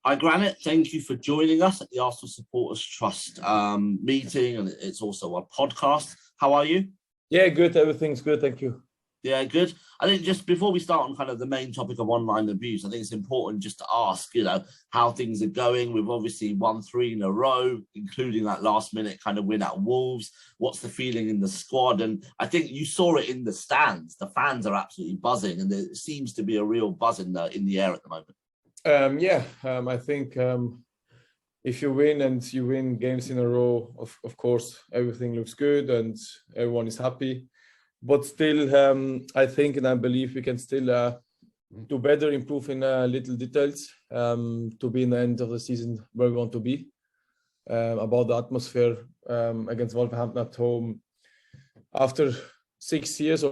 Hi, Granit. Thank you for joining us at the Arsenal Supporters Trust meeting, and it's also a podcast. How are you? Yeah, good. Everything's good. Thank you. Yeah, good. I think just before we start on kind of the main topic of online abuse, I think it's important just to ask, how things are going. We've obviously won 3 in a row, including that last minute kind of win at Wolves. What's the feeling in the squad? And I think you saw it in the stands. The fans are absolutely buzzing, and there seems to be a real buzz in the air at the moment. I think if you win and you win games in a row, of course, everything looks good and everyone is happy. But still, I think and I believe we can still do better, improve in little details to be in the end of the season where we want to be. About the atmosphere against Wolverhampton at home. After 6 years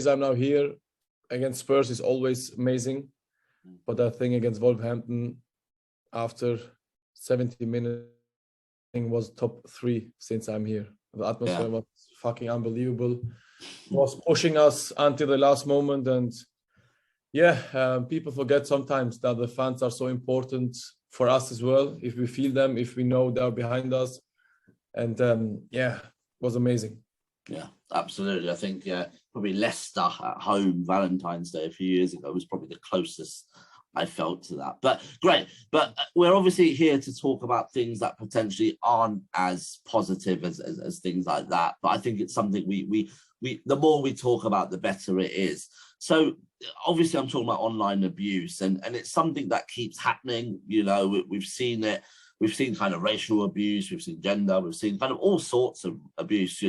I'm now here, against Spurs is always amazing. But I think against Wolverhampton, after 70 minutes, was top 3 since I'm here. The atmosphere was fucking unbelievable. Was pushing us until the last moment, and people forget sometimes that the fans are so important for us as well. If we feel them, if we know they're behind us, and it was amazing. Yeah, absolutely. I think probably Leicester at home Valentine's Day a few years ago was probably the closest I felt to that. But great. But we're obviously here to talk about things that potentially aren't as positive as things like that. But I think it's something we the more we talk about, the better it is. So obviously I'm talking about online abuse, and it's something that keeps happening. We've seen it. We've seen kind of racial abuse, we've seen gender, we've seen kind of all sorts of abuse,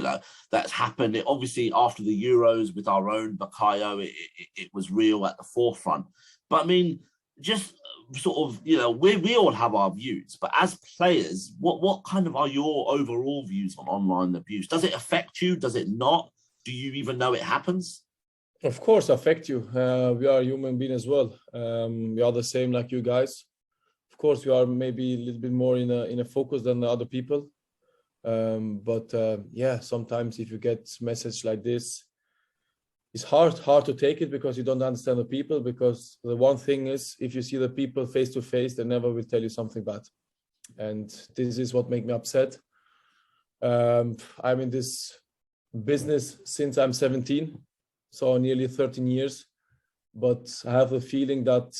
that's happened. It, obviously, after the Euros with our own Bakayo, it was real at the forefront. But I mean, just sort of, we all have our views, but as players, what kind of are your overall views on online abuse? Does it affect you? Does it not? Do you even know it happens? Of course, affect you. We are human beings as well. We are the same like you guys. Of course, we are maybe a little bit more in a focus than the other people. Sometimes if you get message like this, it's hard to take it because you don't understand the people. Because the one thing is, if you see the people face to face, they never will tell you something bad. And this is what makes me upset. I'm in this business since I'm 17, so nearly 13 years. But I have the feeling that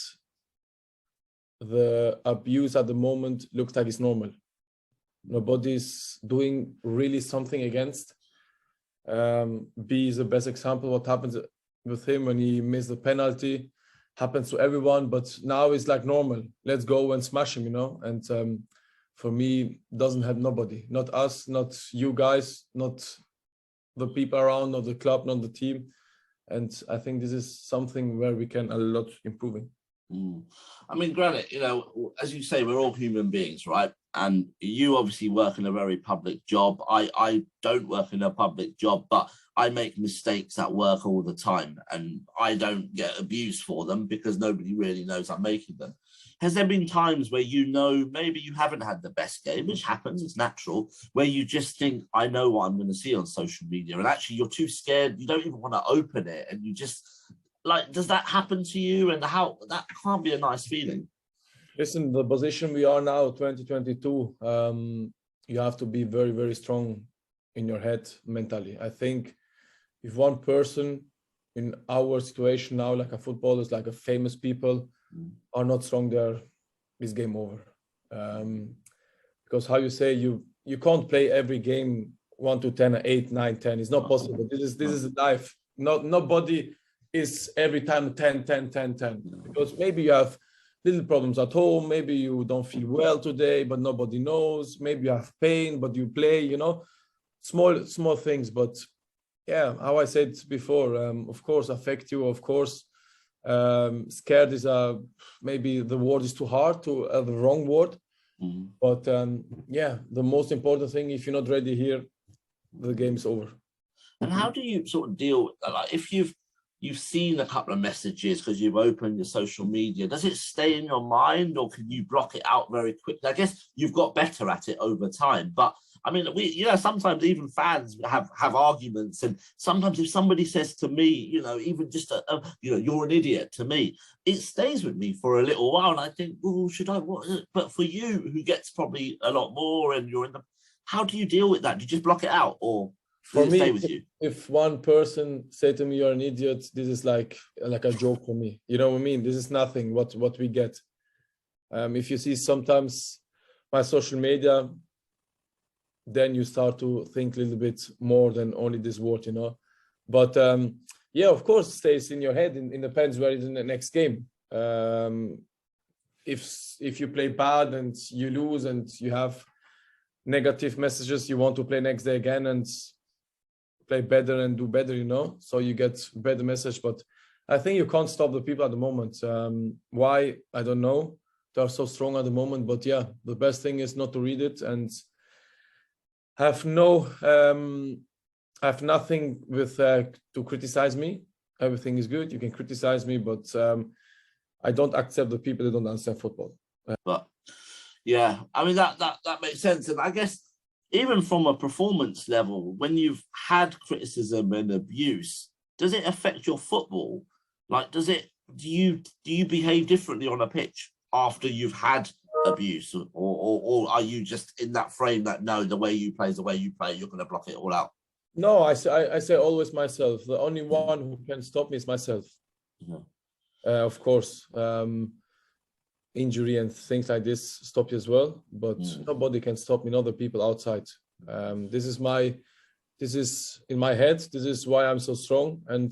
the abuse at the moment looks like it's normal. Nobody's doing really something against. B is the best example. What happens with him when he missed the penalty happens to everyone, but now it's like normal. Let's go and smash him, And for me, doesn't have nobody, not us, not you guys, not the people around, not the club, not the team. And I think this is something where we can a lot improving. I mean, Granit, as you say, we're all human beings, right? And you obviously work in a very public job. I don't work in a public job, but I make mistakes at work all the time, and I don't get abused for them because nobody really knows I'm making them. Has there been times where maybe you haven't had the best game, which happens, it's natural, where you just think, I know what I'm going to see on social media, and actually you're too scared, you don't even want to open it, and you just... does that happen to you? And how that can't be a nice feeling. Listen, the position we are now, 2022, you have to be very, very strong in your head mentally. I think if one person in our situation now, like a footballers, like a famous people, are not strong there, it's game over. Because how you say you can't play every game 1 to 10, 8, 9, 10. It's not possible. This is life. Nobody is every time 10, 10, 10, 10. Because maybe you have little problems at home, maybe you don't feel well today, but nobody knows. Maybe you have pain, but you play, small things. But how I said before, of course, affect you, of course. Scared is maybe the word is too hard, the wrong word. But the most important thing, if you're not ready here, the game's over. And how do you sort of deal with that? Like, if you've seen a couple of messages because you've opened your social media, does it stay in your mind, or can you block it out very quickly? I guess you've got better at it over time, but I mean, sometimes even fans have arguments, and sometimes if somebody says to me, even just you're an idiot to me, it stays with me for a little while, and I think, oh, should I? What? But for you, who gets probably a lot more, and you're in the, how do you deal with that? Do you just block it out, or does it stay with you? If one person say to me, "You're an idiot," this is like a joke for me. You know what I mean? This is nothing. What we get. If you see sometimes my social media, then you start to think a little bit more than only this word, But yeah, of course, it stays in your head. It depends where it's in the next game. If you play bad and you lose and you have negative messages, you want to play next day again and play better and do better, So you get better message. But I think you can't stop the people at the moment. Why? I don't know. They're so strong at the moment. But yeah, the best thing is not to read it and have nothing with to criticize me. Everything is good. You can criticize me, but I don't accept the people that don't understand football. But yeah, I mean that makes sense. And I guess even from a performance level, when you've had criticism and abuse, does it affect your football? Like, do you behave differently on a pitch after you've had abuse, or are you just in that frame that no, the way you play is the way you play, you're going to block it all out? No, I say always myself. The only one who can stop me is myself. Yeah. Of course, injury and things like this stop you as well, but nobody can stop me, not the people outside. This is in my head. This is why I'm so strong, and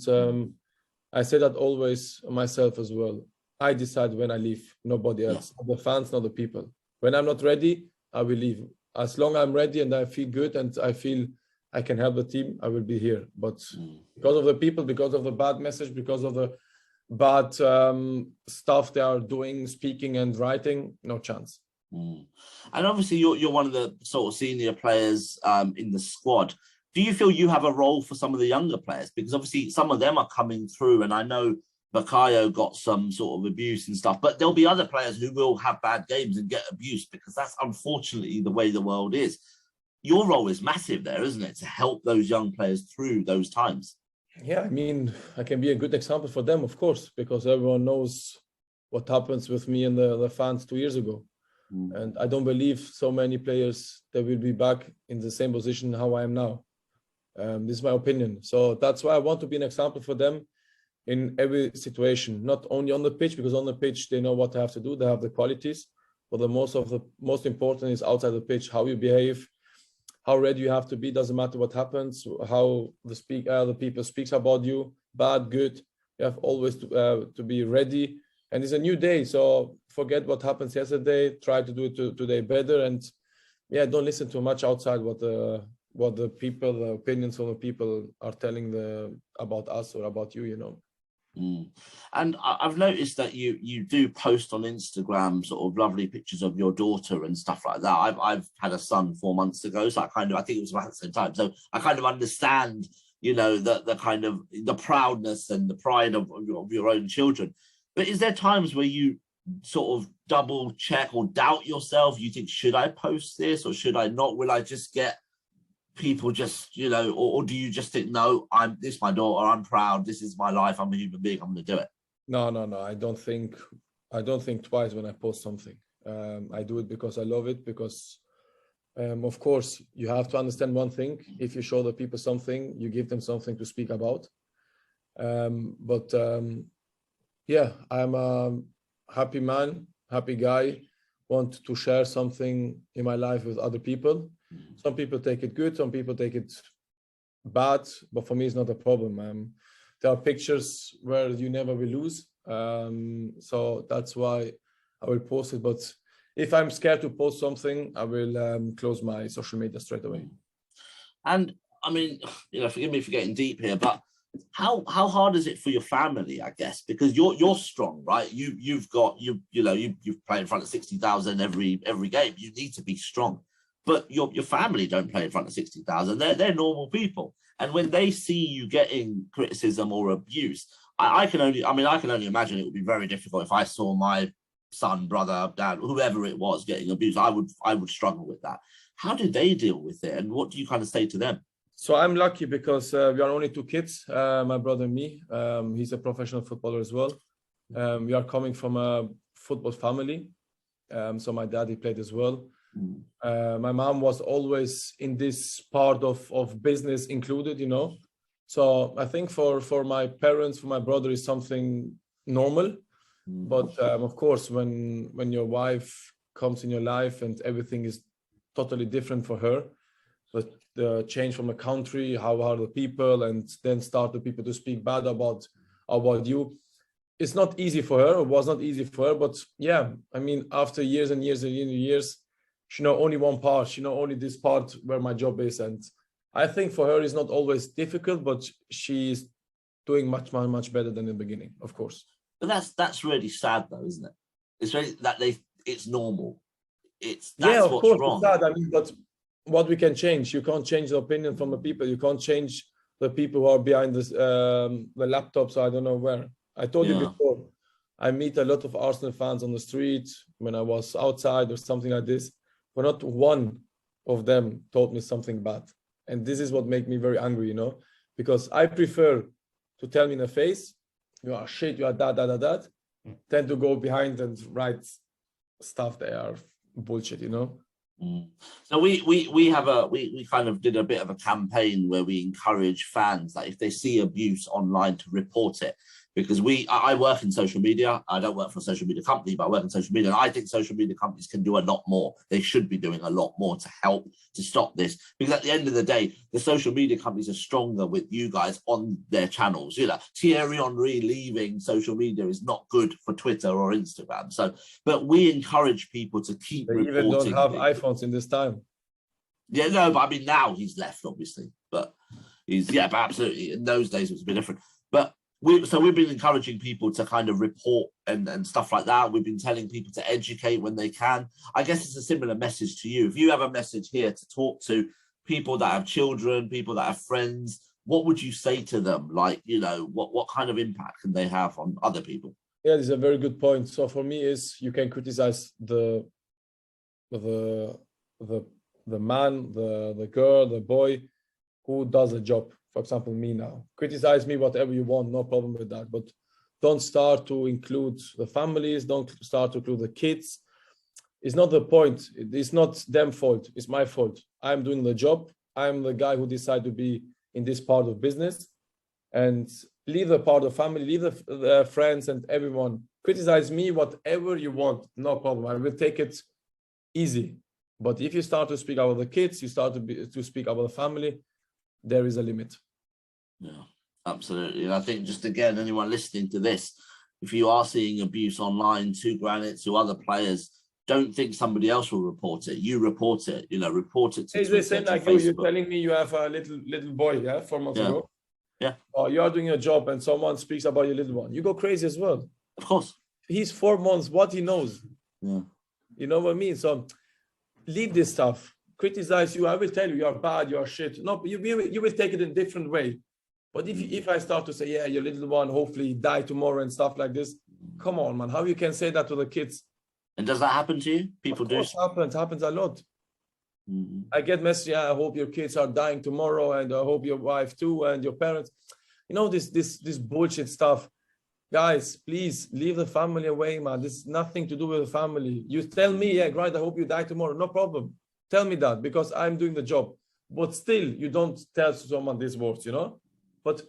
I say that always myself as well. I decide when I leave, nobody else, not the fans, not the people. When I'm not ready, I will leave. As long as I'm ready and I feel good and I feel I can help the team, I will be here. But because of the people, because of the bad message, because of the bad stuff they are doing, speaking and writing, no chance. And obviously you're one of the sort of senior players in the squad. Do you feel you have a role for some of the younger players? Because obviously some of them are coming through, and I know Bakayo got some sort of abuse and stuff, but there'll be other players who will have bad games and get abused, because that's unfortunately the way the world is. Your role is massive there, isn't it? To help those young players through those times. Yeah, I mean, I can be a good example for them, of course, because everyone knows what happens with me and the fans 2 years ago. And I don't believe so many players that will be back in the same position how I am now. This is my opinion. So that's why I want to be an example for them in every situation, not only on the pitch, because on the pitch they know what they have to do, they have the qualities, but the most important is outside the pitch, how you behave, how ready you have to be. Doesn't matter what happens, how the people speaks about you, bad, good. You have always to be ready, and it's a new day. So forget what happened yesterday. Try to do it today better, and yeah, don't listen too much outside what the people, the opinions of the people are telling about us or about you. And I've noticed that you do post on Instagram sort of lovely pictures of your daughter and stuff like that. I've had a son 4 months ago, so I think it was about the same time. So I kind of understand, the kind of the proudness and the pride of your own children. But is there times where you sort of double check or doubt yourself? You think, should I post this or should I not? Will I just get people just, or do you just think, no, this is my daughter, I'm proud, this is my life, I'm a human being, I'm going to do it? No. I don't think twice when I post something. I do it because I love it, because of course you have to understand one thing. If you show the people something, you give them something to speak about. Yeah, I'm a happy man, happy guy, want to share something in my life with other people. Some people take it good, some people take it bad, but for me it's not a problem. There are pictures where you never will lose, so that's why I will post it. But if I'm scared to post something, I will close my social media straight away. And I mean, forgive me for getting deep here, but how hard is it for your family, I guess, because you're strong, right? You've played in front of 60,000 every game. You need to be strong. But your family don't play in front of 60,000. They're normal people, and when they see you getting criticism or abuse, I can only imagine it would be very difficult if I saw my son, brother, dad, whoever it was getting abused. I would struggle with that. How do they deal with it, and what do you kind of say to them? So I'm lucky because we are only two kids, my brother and me. He's a professional footballer as well. We are coming from a football family. So my dad, he played as well. My mom was always in this part of business included, you know. So I think for my parents, for my brother, is something normal. But of course, when your wife comes in your life and everything is totally different for her, but the change from a country, how are the people, and then start the people to speak bad about you. It's not easy for her. It was not easy for her, but yeah, I mean, after years and years and years, she know only one part. She know only this part where my job is, and I think for her it's not always difficult, but she's doing much better than in the beginning, of course. But that's really sad, though, isn't it? It's really that it's normal. That's yeah, of what's course, wrong. it's sad. I mean, but what we can change? You can't change the opinion from the people. You can't change the people who are behind this, the laptops. I don't know where. I told you before, I meet a lot of Arsenal fans on the street when I was outside or something like this, but not one of them told me something bad. And this is what makes me very angry, you know, because I prefer to tell me in the face, you are shit, you are that, than to go behind and write stuff that are bullshit, you know. So we kind of did a bit of a campaign where we encourage fans that if they see abuse online to report it, because I work in social media. I don't work for a social media company, but I work in social media, and I think social media companies can do a lot more. They should be doing a lot more to help to stop this, because at the end of the day, the social media companies are stronger with you guys on their channels. You know, Thierry Henry leaving social media is not good for Twitter or Instagram. So, but we encourage people to keep They reporting. even don't have things. iPhones in this time. Yeah, no, but I mean now he's left, obviously, but but absolutely. In those days it was a bit different. But we've been encouraging people to kind of report and stuff like that. We've been telling people to educate when they can. I guess it's a similar message to you. If you have a message here to talk to people that have children, people that have friends, what would you say to them? Like, you know, what kind of impact can they have on other people? Yeah, this is a very good point. So for me, is you can criticize the man, the girl, the boy who does a job. For example, me now. Criticize me whatever you want, no problem with that. But don't start to include the families, don't start to include the kids. It's not the point. It's not them fault, it's my fault. I'm doing the job. I'm the guy who decided to be in this part of business. And leave the part of family, leave the friends and everyone. Criticize me whatever you want, no problem. I will take it easy. But if you start to speak about the kids, you start to speak about the family, there is a limit. Yeah, absolutely. And I think just again, anyone listening to this, if you are seeing abuse online to Granit, to other players, don't think somebody else will report it. You report it, you know, report it to It's Twitter, the same to like Facebook. you're telling me you have a little boy, yeah, 4 months ago. Yeah. Oh, you are doing your job and someone speaks about your little one. You go crazy as well. Of course. He's 4 months, what he knows. Yeah. You know what I mean? So leave this stuff. Criticize you. I will tell you, you are bad, you are shit. No, you will take it in a different way. But if I start to say, yeah, your little one, hopefully die tomorrow and stuff like this, come on, man. How you can say that to the kids? And does that happen to you? People do. It happens a lot. I get messages, yeah, I hope your kids are dying tomorrow, and I hope your wife too, and your parents. You know, this bullshit stuff. Guys, please leave the family away, man. This is nothing to do with the family. You tell me, yeah, great, I hope you die tomorrow. No problem. Tell me that, because I'm doing the job. But still, you don't tell someone these words, you know? But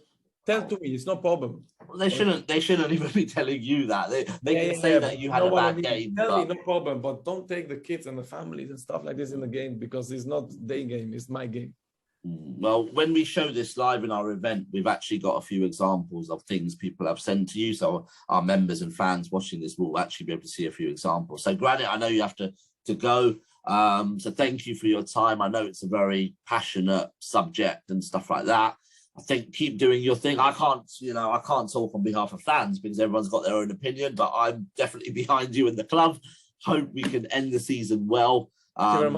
tell to me, it's no problem. Well, they shouldn't even be telling you that. They can say that you had a bad game. Tell me, no problem. But don't take the kids and the families and stuff like this in the game, because it's not their game, it's my game. Well, when we show this live in our event, we've actually got a few examples of things people have sent to you. So our members and fans watching this will actually be able to see a few examples. So Granit, I know you have to go. So thank you for your time. I know it's a very passionate subject and stuff like that. I think keep doing your thing. I can't talk on behalf of fans because everyone's got their own opinion, but I'm definitely behind you in the club. Hope we can end the season well,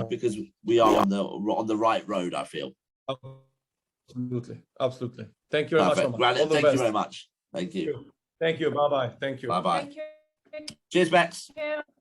because we are on the right road, I feel. Absolutely. Thank you very much. Granit, thank you very much. Thank you. Thank you. Bye-bye. Thank you. Bye-bye. Thank you. Cheers, Bex. Thank you.